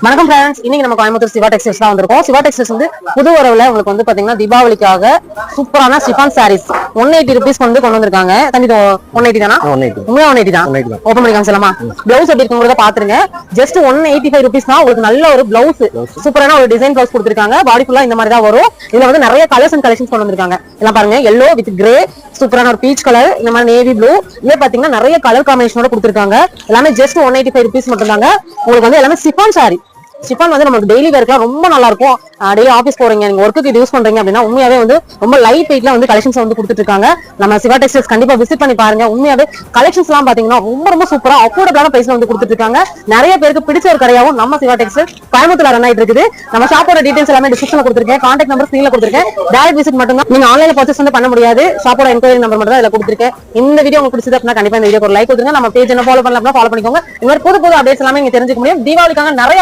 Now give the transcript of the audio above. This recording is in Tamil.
வணக்கம் ஃப்ரெண்ட்ஸ், இன்னைக்கு நம்ம கோயம்புத்தூர் சிவா டெக்ஸ்டைல்ஸ் தான் வந்திருக்கோம். சிவா டெக்ஸ்டைல்ஸ் வந்து புது வரவுல உங்களுக்கு வந்து பாத்தீங்கன்னா தீபாவளிக்காக சூப்பரான சிஃபான் சாரீஸ் 180 rupees கொண்டு வந்திருக்காங்க. தம்பி 180 தானா? உண்மையா 180 தான். ஓபன் பண்ணி காமிச்சலாமா? பிளவுஸ் எப்படி இருக்குங்கிறத பாத்துருங்க. ஜஸ்ட் 185 rupees தான். உங்களுக்கு நல்ல ஒரு பிளவுஸ், சூப்பரான ஒரு டிசைன் பிளவுஸ் கொடுத்திருக்காங்க. பாடி ஃபுல்லா இந்த மாதிரி தான் வரும். இதுல வந்து நிறைய கலர்ஸ் அண்ட் கலெக்ஷன்ஸ் கொண்டு வந்திருக்காங்க. எல்லாம் பாருங்க, எல்லோ வித் கிரே, சூப்பரான ஒரு பீச் கலர், இந்த மாதிரி நேவி ப்ளூ, இதே பாத்தீங்கன்னா நிறைய கலர் காம்பினேஷனோட கொடுத்திருக்காங்க. எல்லாமே ஜஸ்ட் 185 rupees மட்டும் தாங்க. உங்களுக்கு வந்து எல்லாமே சிஃபான் சாரி. சிஃபான் வந்து நமக்கு டெய்லி வேர்க்குலாம் ரொம்ப நல்லா இருக்கும். டெய்லி ஆஃபீஸ் போறீங்க, நீங்க ஒர்க்குக்கு இது யூஸ் பண்றீங்க அப்படின்னா உண்மையாவே வந்து ரொம்ப லைட் வெயிட்ல வந்து கலெக்ஷன்ஸ் வந்து கொடுத்துட்டு இருக்காங்க. நம்ம சிவா டெக்ஸ்டைல்ஸ் கண்டிப்பா விசிட் பண்ணி பாருங்க. உண்மையாவே கலெக்ஷன்ஸ் எல்லாம் பாத்தீங்கன்னா ரொம்ப சூப்பரா அஃபோர்டபிளான பிரைஸ்ல வந்து கொடுத்துட்டு இருக்காங்க. நிறைய பேருக்கு பிடிச்ச ஒரு கடையாவும் நம்ம சிவா டெக்ஸ்டைல்ஸ் கோயம்புத்தூர்ல ரன் ஆயிட்டு இருக்குது. நம்ம ஷாப்போட டீடைல்ஸ் எல்லாமே டிஸ்கிரிப்ஷன்ல கொடுத்திருக்கேன். கான்டாக்ட் நம்பர் ஸ்கிரீன்ல கொடுத்திருக்கேன். டைரக்ட் விசிட் மட்டும் தான். நீங்க ஆன்லைன்ல பர்ச்சேஸ் வந்து பண்ண முடியாது. ஷாப்போட என்கொயரி நம்பர் மட்டும் தான் இதுல கொடுத்திருக்கேன். இந்த வீடியோ உங்களுக்கு பிடிச்சது அப்படின்னா கண்டிப்பா இந்த வீடியோக்கு ஒரு லைக் கொடுங்க. நம்ம பேஜ் என்ன ஃபாலோ பண்ணலாம் ஃபாலோ பண்ணிக்கோங்க. இந்த மாதிரி புது அப்டேட்ஸ் எல்லாமே நீங்க தெரிஞ்சுக்க முடியும். தீபாவளிக்காக நிறைய